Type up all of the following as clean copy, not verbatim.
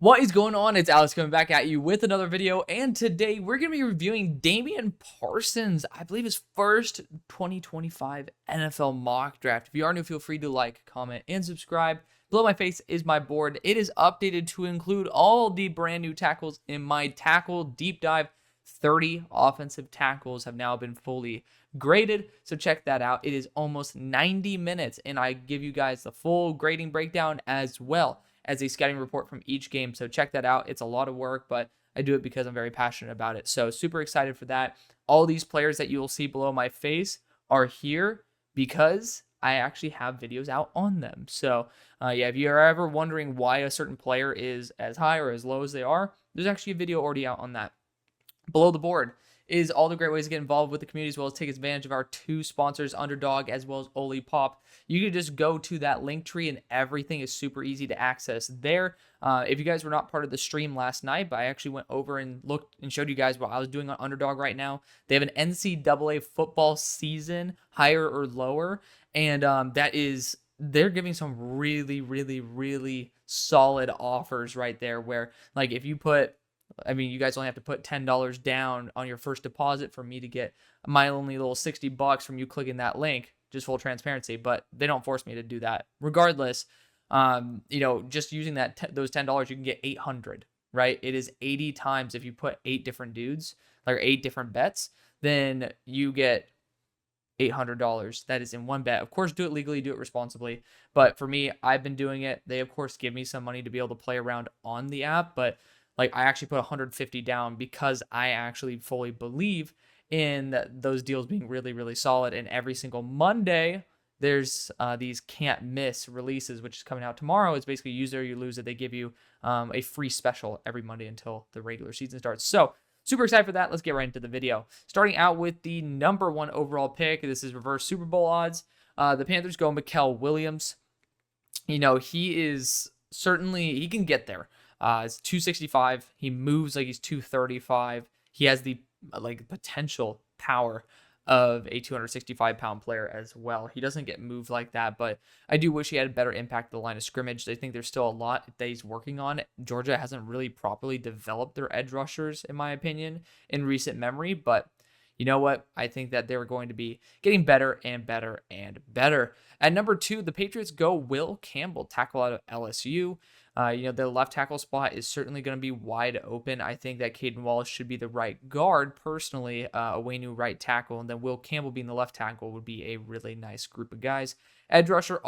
What is going on? It's Alex coming back at you with another video, and today we're going to be reviewing Damian Parsons, I believe his first 2025 NFL mock draft. If you are new, feel free to like, comment, and subscribe. Below my face is my board. It is updated to include all the brand new tackles in my tackle deep dive. 30 offensive tackles have now been fully graded, so check that out. It is almost 90 minutes, and I give you guys the full grading breakdown as well as a scouting report from each game. So check that out. It's a lot of work, but I do it because I'm very passionate about it. So super excited for that. All these players that you will see below my face are here because I actually have videos out on them. So yeah, if you're ever wondering why a certain player is as high or as low as they are, there's actually a video already out on that. Below the board is all the great ways to get involved with the community, as well as take advantage of our two sponsors, UnderDog as well as Olipop. You can just go to that link tree and everything is super easy to access there. If you guys were not part of the stream last night, but I actually went over and looked and showed you guys what I was doing on UnderDog right now. They have an NCAA football season, higher or lower, and they're giving some really solid offers right there where, like, if you put, you guys only have to put $10 down on your first deposit for me to get my only little $60 from you clicking that link, just full transparency, but they don't force me to do that. Regardless, just using those $10, you can get 800, right? It is 80 times if you put 8 different dudes, like 8 different bets, then you get $800. That is in one bet. Of course, do it legally, do it responsibly. But for me, I've been doing it. They, of course, give me some money to be able to play around on the app, but like, I actually put 150 down because I actually fully believe in those deals being really solid. And every single Monday, there's these can't miss releases, which is coming out tomorrow. It's basically use it or you lose it. They give you a free special every Monday until the regular season starts. So super excited for that. Let's get right into the video. Starting out with the number 1 overall pick. This is reverse Super Bowl odds. The Panthers go Mikael Williams. He is certainly, he can get there. It's 265. He moves like he's 235. He has the potential power of a 265-pound player as well. He doesn't get moved like that, but I do wish he had a better impact at the line of scrimmage. I think there's still a lot that he's working on. Georgia hasn't really properly developed their edge rushers, in my opinion, in recent memory, but you know what? I think that they're going to be getting better and better and better. At number 2, the Patriots go Will Campbell, tackle out of LSU. The left tackle spot is certainly going to be wide open. I think that Caden Wallace should be the right guard, personally, Owenu right tackle, and then Will Campbell being the left tackle would be a really nice group of guys. Edge rusher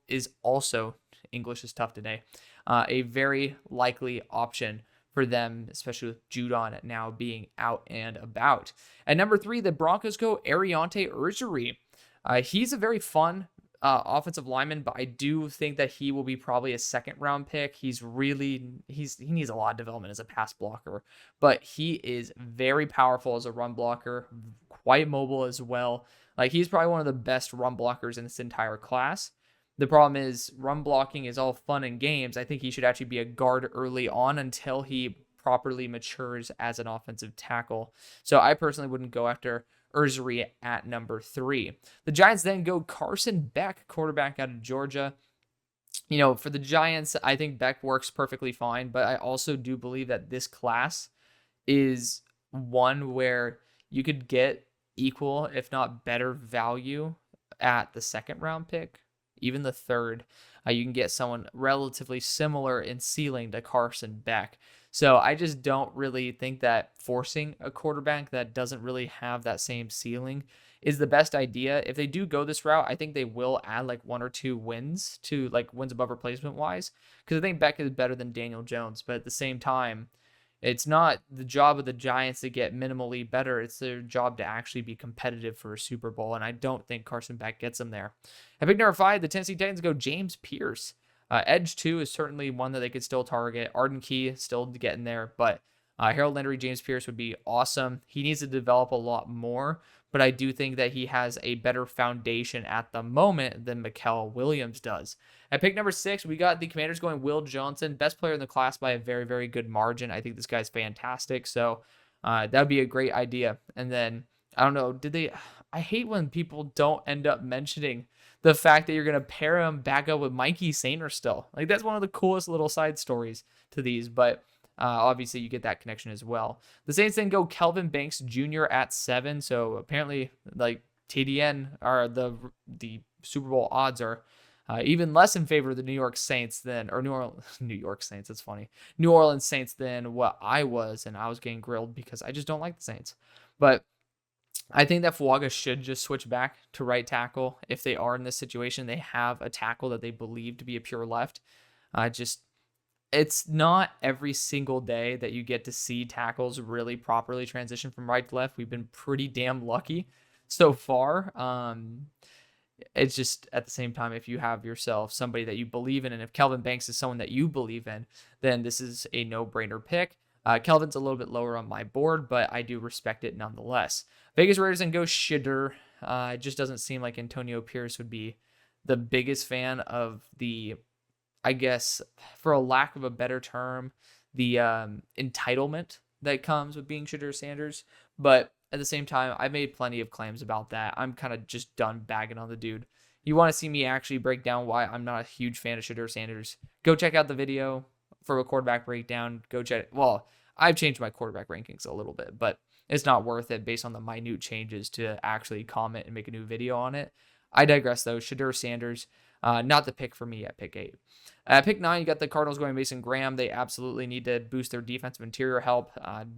is also, English is tough today, a very likely option for them, especially with Judon now being out and about. At number 3, the Broncos go Ariante Ursery. He's a very fun offensive lineman, but I do think that he will be probably a 2nd-round pick. He needs a lot of development as a pass blocker, but he is very powerful as a run blocker, quite mobile as well. Like, he's probably one of the best run blockers in this entire class. The problem is run blocking is all fun and games. I think he should actually be a guard early on until he properly matures as an offensive tackle. So I personally wouldn't go after Ursery at number 3. The Giants then go Carson Beck, quarterback out of Georgia. For the Giants, I think Beck works perfectly fine, but I also do believe that this class is one where you could get equal, if not better value at the 2nd-round pick, even the 3rd. You can get someone relatively similar in ceiling to Carson Beck. So I just don't really think that forcing a quarterback that doesn't really have that same ceiling is the best idea. If they do go this route, I think they will add like 1 or 2 wins to wins above replacement wise, because I think Beck is better than Daniel Jones. But at the same time, it's not the job of the Giants to get minimally better. It's their job to actually be competitive for a Super Bowl, and I don't think Carson Beck gets them there. At pick number 5, the Tennessee Titans go James Pierce. Edge 2 is certainly one that they could still target. Arden Key still getting there, but Harold Landry, James Pierce would be awesome. He needs to develop a lot more, but I do think that he has a better foundation at the moment than Mikael Williams does. At pick number 6, we got the Commanders going Will Johnson, best player in the class by a very good margin. I think this guy's fantastic, so that would be a great idea. And then, I don't know, I hate when people don't end up mentioning the fact that you're going to pair him back up with Mikey Sainer still. Like, that's one of the coolest little side stories to these, but obviously you get that connection as well. The Saints then go Kelvin Banks Jr. at 7, so apparently, like, TDN are the Super Bowl odds are even less in favor of the New York Saints than, or New York Saints, it's funny, New Orleans Saints than what I was, and I was getting grilled because I just don't like the Saints. But I think that Fuaga should just switch back to right tackle. If they are in this situation, they have a tackle that they believe to be a pure left. It's not every single day that you get to see tackles really properly transition from right to left. We've been pretty damn lucky so far. It's just at the same time, if you have yourself somebody that you believe in, and if Kelvin Banks is someone that you believe in, then this is a no-brainer pick. Kelvin's a little bit lower on my board, but I do respect it nonetheless. Vegas Raiders then go Shedeur. It just doesn't seem like Antonio Pierce would be the biggest fan of the, I guess, for a lack of a better term, the entitlement that comes with being Shedeur Sanders. But at the same time, I made plenty of claims about that. I'm kind of just done bagging on the dude. You want to see me actually break down why I'm not a huge fan of Shedeur Sanders? Go check out the video for a quarterback breakdown. Go check. Well, I've changed my quarterback rankings a little bit, but it's not worth it based on the minute changes to actually comment and make a new video on it. I digress, though. Shedeur Sanders, not the pick for me at pick 8. At pick 9, you got the Cardinals going Mason Graham. They absolutely need to boost their defensive interior help.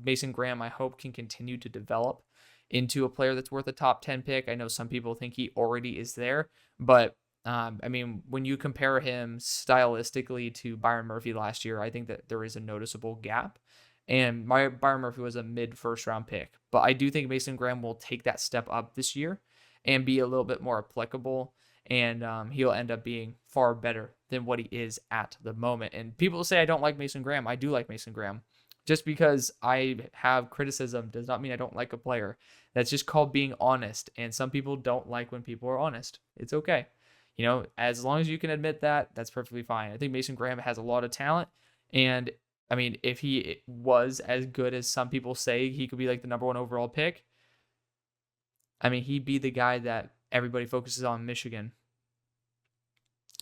Mason Graham, I hope, can continue to develop into a player that's worth a top 10 pick. I know some people think he already is there, but I mean, when you compare him stylistically to Byron Murphy last year, I think that there is a noticeable gap. And Byron Murphy was a mid-first round pick, but I do think Mason Graham will take that step up this year and be a little bit more applicable, and he'll end up being far better than what he is at the moment. And people say I don't like Mason Graham. I do like Mason Graham. Just because I have criticism does not mean I don't like a player. That's just called being honest, and some people don't like when people are honest. It's okay. You know, as long as you can admit that, that's perfectly fine. I think Mason Graham has a lot of talent, and I mean, if he was as good as some people say he could be, like the number 1 overall pick, I mean, he'd be the guy that everybody focuses on in Michigan.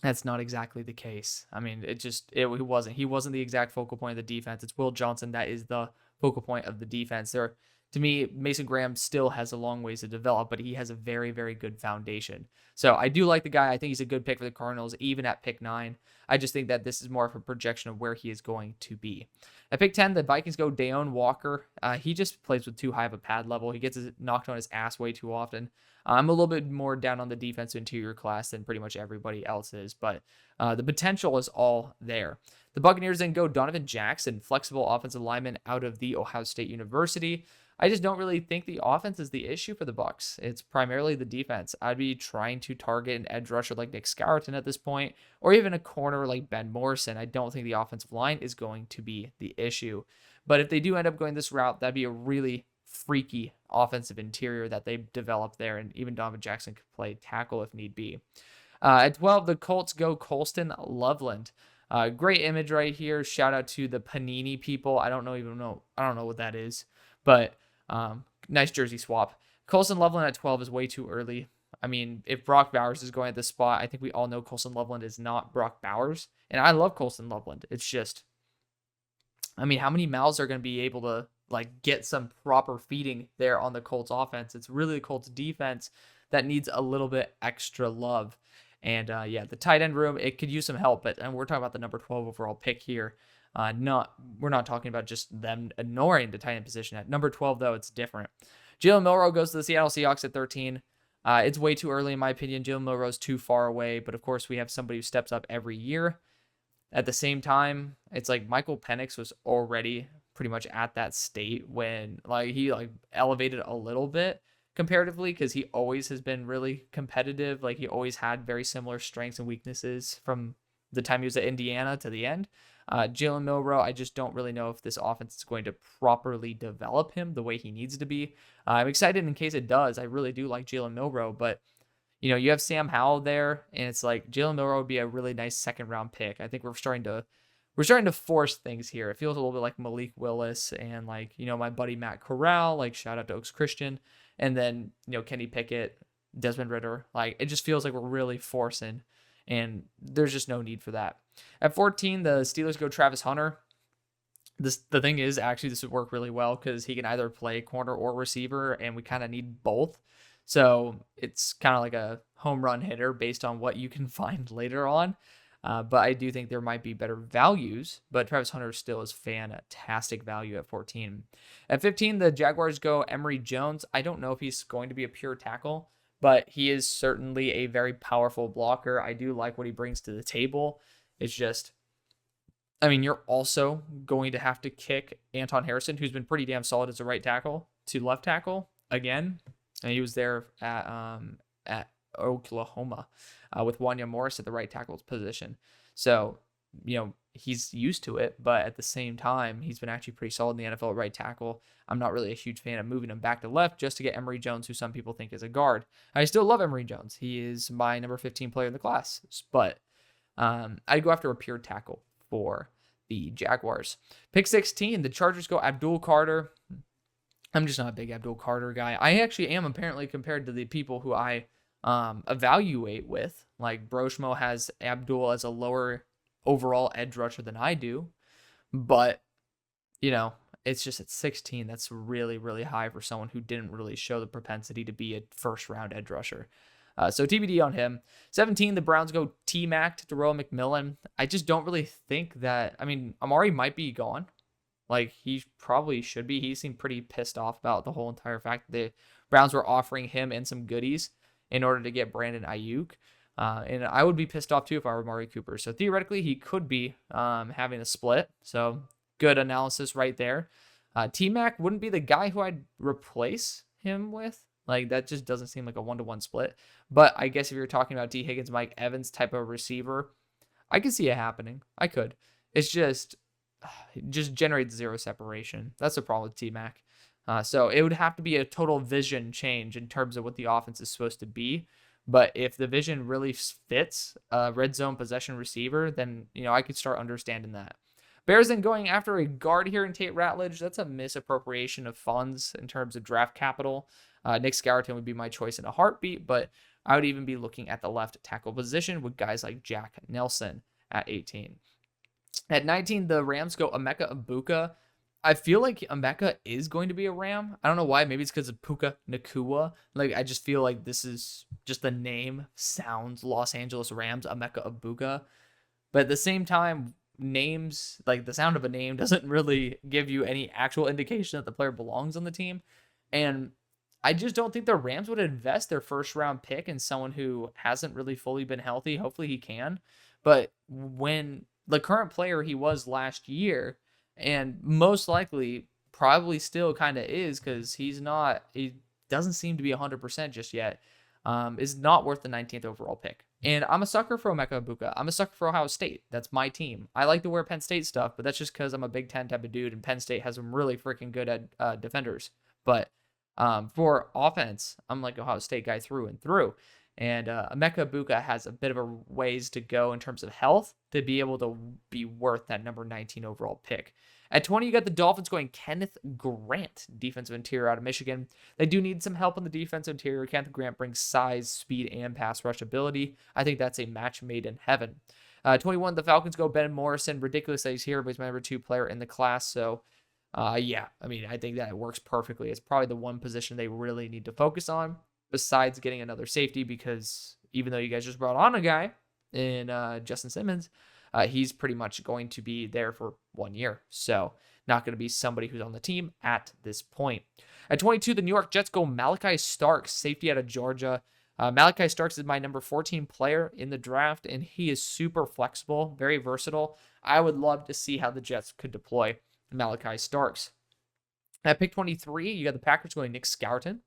That's not exactly the case. I mean, he wasn't. He wasn't the exact focal point of the defense. It's Will Johnson that is the focal point of the defense. To me, Mason Graham still has a long ways to develop, but he has a very, very good foundation. So I do like the guy. I think he's a good pick for the Cardinals, even at pick 9. I just think that this is more of a projection of where he is going to be. At pick 10, the Vikings go Dayon Walker. He just plays with too high of a pad level. He gets knocked on his ass way too often. I'm a little bit more down on the defensive interior class than pretty much everybody else is, but the potential is all there. The Buccaneers then go Donovan Jackson, flexible offensive lineman out of the Ohio State University. I just don't really think the offense is the issue for the Bucs. It's primarily the defense. I'd be trying to target an edge rusher like Nick Scourton at this point, or even a corner like Ben Morrison. I don't think the offensive line is going to be the issue. But if they do end up going this route, that'd be a really freaky offensive interior that they develop there, and even Donovan Jackson could play tackle if need be. At 12, the Colts go Colston Loveland. Great image right here. Shout out to the Panini people. I don't know what that is, but nice jersey swap. Colston Loveland at 12 is way too early. I mean, if Brock Bowers is going at this spot, I think we all know Colston Loveland is not Brock Bowers, and I love Colston Loveland. It's just, I mean, how many mouths are going to be able to like get some proper feeding there on the Colts offense? It's really the Colts defense that needs a little bit extra love. And yeah, the tight end room, it could use some help, but we're talking about the number 12 overall pick here. We're not talking about just them ignoring the tight end position. At number 12, though, it's different. Jalen Milroe goes to the Seattle Seahawks at 13. It's way too early, in my opinion. Jalen Milroe's too far away, but of course, we have somebody who steps up every year. At the same time, it's like Michael Penix was already pretty much at that state when he elevated a little bit comparatively, because he always has been really competitive. Like, he always had very similar strengths and weaknesses from the time he was at Indiana to the end. Jalen Milroe, I just don't really know if this offense is going to properly develop him the way he needs to be. I'm excited in case it does. I really do like Jalen Milroe, but you have Sam Howell there, and it's like Jalen Milroe would be a really nice second round pick. I think we're starting to force things here. It feels a little bit like Malik Willis and my buddy Matt Corral, shout out to Oaks Christian, and then Kenny Pickett, Desmond Ridder. Like, it just feels like we're really forcing, and there's just no need for that. At 14, the Steelers go Travis Hunter. The thing is, actually, this would work really well because he can either play corner or receiver, and we kind of need both. So it's kind of like a home run hitter based on what you can find later on. But I do think there might be better values, but Travis Hunter still is fantastic value at 14. At 15, the Jaguars go Emory Jones. I don't know if he's going to be a pure tackle, but he is certainly a very powerful blocker. I do like what he brings to the table. It's just, I mean, you're also going to have to kick Anton Harrison, who's been pretty damn solid as a right tackle, to left tackle again. And he was there at Oklahoma with Wanya Morris at the right tackle position. So, he's used to it, but at the same time, he's been actually pretty solid in the NFL at right tackle. I'm not really a huge fan of moving him back to left just to get Emory Jones, who some people think is a guard. I still love Emory Jones. He is my number 15 player in the class, but I'd go after a pure tackle for the Jaguars. Pick 16, the Chargers go Abdul Carter. I'm just not a big Abdul Carter guy. I actually am, apparently, compared to the people who I evaluate with. Like, Broshmo has Abdul as a lower overall edge rusher than I do. But, it's just at 16. That's really, really high for someone who didn't really show the propensity to be a first-round edge rusher. So TBD on him. 17, the Browns go T-Mac to Darrell McMillan. I just don't really think that... I mean, Amari might be gone. Like, he probably should be. He seemed pretty pissed off about the whole entire fact that the Browns were offering him and some goodies in order to get Brandon Ayuk. And I would be pissed off too if I were Amari Cooper. So theoretically, he could be having a split. So good analysis right there. T-Mac wouldn't be the guy who I'd replace him with. Like, that just doesn't seem like a 1-to-1 split. But I guess if you're talking about T. Higgins, Mike Evans type of receiver, I could see it happening. I could. It's just generates zero separation. That's the problem with T-Mac. So it would have to be a total vision change in terms of what the offense is supposed to be. But if the vision really fits a red zone possession receiver, then, I could start understanding that. Bears then going after a guard here in Tate Ratledge. That's a misappropriation of funds in terms of draft capital. Nick Scourton would be my choice in a heartbeat, but I would even be looking at the left tackle position with guys like Jack Nelson at 18. At 19, the Rams go Emeka Egbuka. I feel like Emeka is going to be a Ram. I don't know why. Maybe it's because of Puka Nacua. Like, I just feel like this is just the name sounds Los Angeles Rams, Emeka Egbuka. But at the same time, names, like the sound of a name doesn't really give you any actual indication that the player belongs on the team. And I just don't think the Rams would invest their first round pick in someone who hasn't really fully been healthy. Hopefully he can. But when the current player he was last year, and most likely probably still kind of is, because he doesn't seem to be 100% just yet, is not worth the 19th overall pick. And I'm a sucker for Emeka Egbuka. I'm a sucker for Ohio State. That's my team. I like to wear Penn State stuff, but that's just because I'm a Big Ten type of dude, and Penn State has some really freaking good defenders. But for offense, I'm like Ohio State guy through and through. And Emeka Egbuka has a bit of a ways to go in terms of health to be able to be worth that number 19 overall pick. At 20, you got the Dolphins going Kenneth Grant, defensive interior out of Michigan. They do need some help on the defensive interior. Kenneth Grant brings size, speed, and pass rush ability. I think that's a match made in heaven. 21, the Falcons go Ben Morrison. Ridiculous that he's here, but he's my number 2 player in the class. So, I think that it works perfectly. It's probably the one position they really need to focus on, besides getting another safety, because even though you guys just brought on a guy in Justin Simmons, he's pretty much going to be there for 1 year. So not going to be somebody who's on the team at this point. At 22, the New York Jets go Malachi Starks, safety out of Georgia. Malachi Starks is my number 14 player in the draft, and he is super flexible, very versatile. I would love to see how the Jets could deploy Malachi Starks. At pick 23, you got the Packers going Nick Scourton.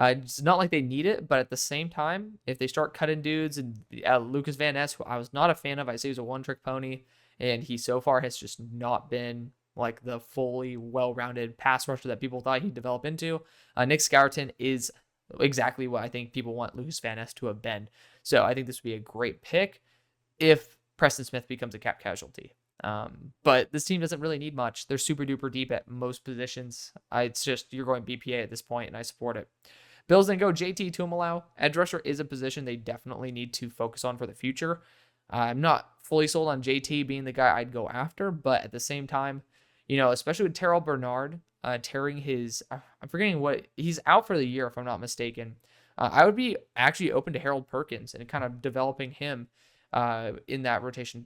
It's not like they need it, but at the same time, if they start cutting dudes, and Lucas Van Ness, who I was not a fan of, I say he's a one-trick pony, and he so far has just not been like the fully well-rounded pass rusher that people thought he'd develop into. Nick Scourton is exactly what I think people want Lucas Van Ness to have been. So I think this would be a great pick if Preston Smith becomes a cap casualty. But this team doesn't really need much. They're super duper deep at most positions. It's just, you're going BPA at this point, and I support it. Bills then go JT Tuimoloau. Edge rusher is a position they definitely need to focus on for the future. I'm not fully sold on JT being the guy I'd go after, but at the same time, especially with Terrell Bernard tearing his, I'm forgetting what, he's out for the year if I'm not mistaken. I would be actually open to Harold Perkins and kind of developing him in that rotation.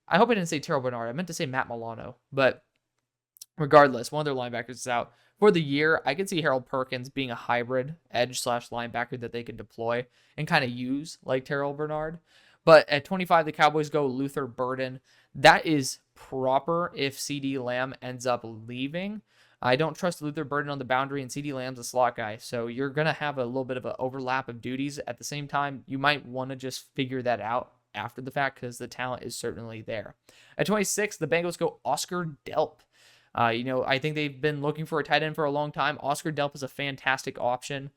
I hope I didn't say Terrell Bernard. I meant to say Matt Milano, but regardless, one of their linebackers is out for the year. I could see Harold Perkins being a hybrid edge / linebacker that they could deploy and kind of use like Terrell Bernard. But at 25, the Cowboys go Luther Burden. That is proper if CD Lamb ends up leaving. I don't trust Luther Burden on the boundary, and CD Lamb's a slot guy. So you're going to have a little bit of an overlap of duties. At the same time, you might want to just figure that out after the fact because the talent is certainly there. At 26, the Bengals go Oscar Delp. I think they've been looking for a tight end for a long time. Oscar Delp is a fantastic option.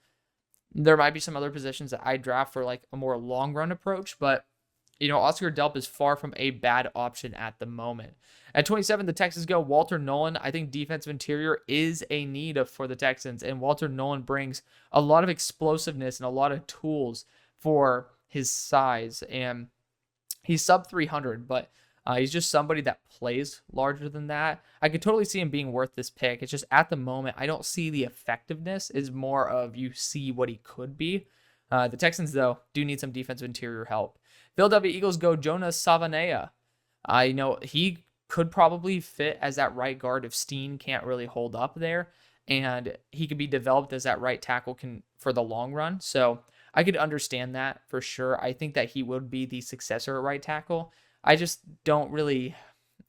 There might be some other positions that I draft for like a more long run approach, but Oscar Delp is far from a bad option at the moment. At 27, the Texans go Walter Nolan. I think defensive interior is a need for the Texans, and Walter Nolan brings a lot of explosiveness and a lot of tools for his size, and he's sub 300, but he's just somebody that plays larger than that. I could totally see him being worth this pick. It's just at the moment, I don't see the effectiveness. It's more of you see what he could be. The Texans, though, do need some defensive interior help. Philadelphia Eagles go Jonas Savanea. He could probably fit as that right guard if Steen can't really hold up there, and he could be developed as that right tackle for the long run. So I could understand that for sure. I think that he would be the successor at right tackle. I just don't really,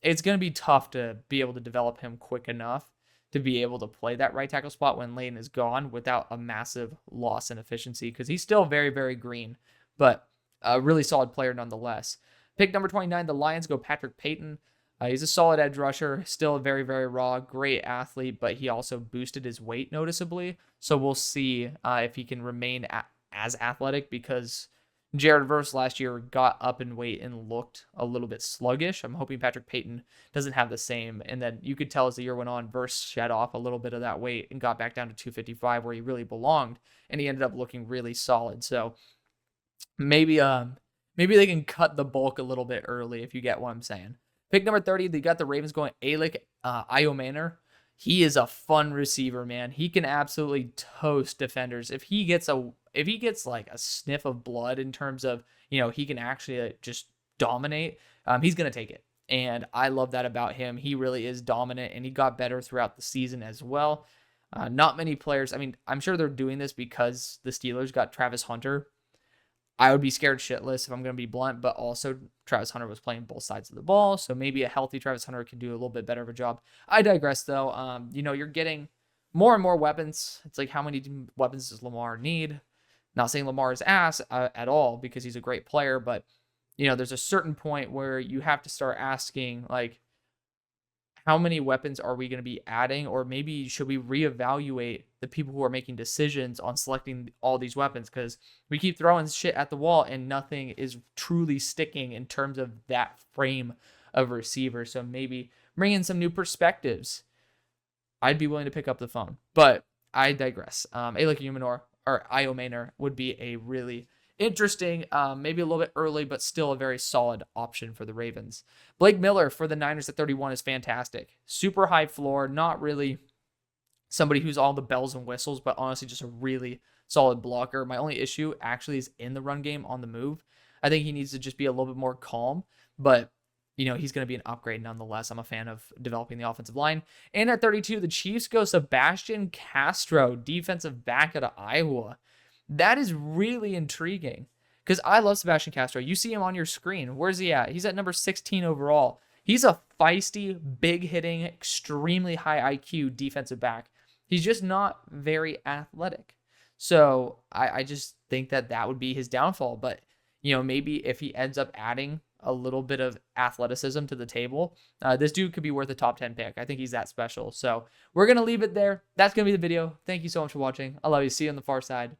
it's going to be tough to be able to develop him quick enough to be able to play that right tackle spot when Layton is gone without a massive loss in efficiency, because he's still very, very green, but a really solid player nonetheless. Pick number 29, the Lions go Patrick Payton. He's a solid edge rusher, still very, very raw, great athlete, but he also boosted his weight noticeably. So we'll see if he can remain as athletic, because Jared Verse last year got up in weight and looked a little bit sluggish. I'm hoping Patrick Payton doesn't have the same. And then you could tell as the year went on, Verse shed off a little bit of that weight and got back down to 255 where he really belonged. And he ended up looking really solid. So maybe they can cut the bulk a little bit early, if you get what I'm saying. Pick number 30, they got the Ravens going Alec Iomanor. He is a fun receiver, man. He can absolutely toast defenders. If he gets like a sniff of blood in terms of, he can actually just dominate, he's going to take it. And I love that about him. He really is dominant, and he got better throughout the season as well. Not many players. I mean, I'm sure they're doing this because the Steelers got Travis Hunter. I would be scared shitless if I'm going to be blunt, but also Travis Hunter was playing both sides of the ball, so maybe a healthy Travis Hunter can do a little bit better of a job. I digress, though. You're getting more and more weapons. It's like, how many weapons does Lamar need? Not saying Lamar is ass at all, because he's a great player, but there's a certain point where you have to start asking, like, how many weapons are we going to be adding? Or maybe should we reevaluate the people who are making decisions on selecting all these weapons? Because we keep throwing shit at the wall and nothing is truly sticking in terms of that frame of receiver. So maybe bring in some new perspectives. I'd be willing to pick up the phone, but I digress. Alec Iomanor would be a really interesting, maybe a little bit early, but still a very solid option for the Ravens. Blake Miller for the Niners at 31 is fantastic. Super high floor, not really somebody who's all the bells and whistles, but honestly just a really solid blocker. My only issue actually is in the run game on the move. I think he needs to just be a little bit more calm, but he's going to be an upgrade nonetheless. I'm a fan of developing the offensive line. And at 32, the Chiefs go Sebastian Castro, defensive back out of Iowa. That is really intriguing, because I love Sebastian Castro. You see him on your screen. Where's he at? He's at number 16 overall. He's a feisty, big-hitting, extremely high IQ defensive back. He's just not very athletic. So I just think that would be his downfall. But, maybe if he ends up adding a little bit of athleticism to the table, this dude could be worth a top 10 pick. I think he's that special. So we're going to leave it there. That's going to be the video. Thank you so much for watching. I love you. See you on the far side.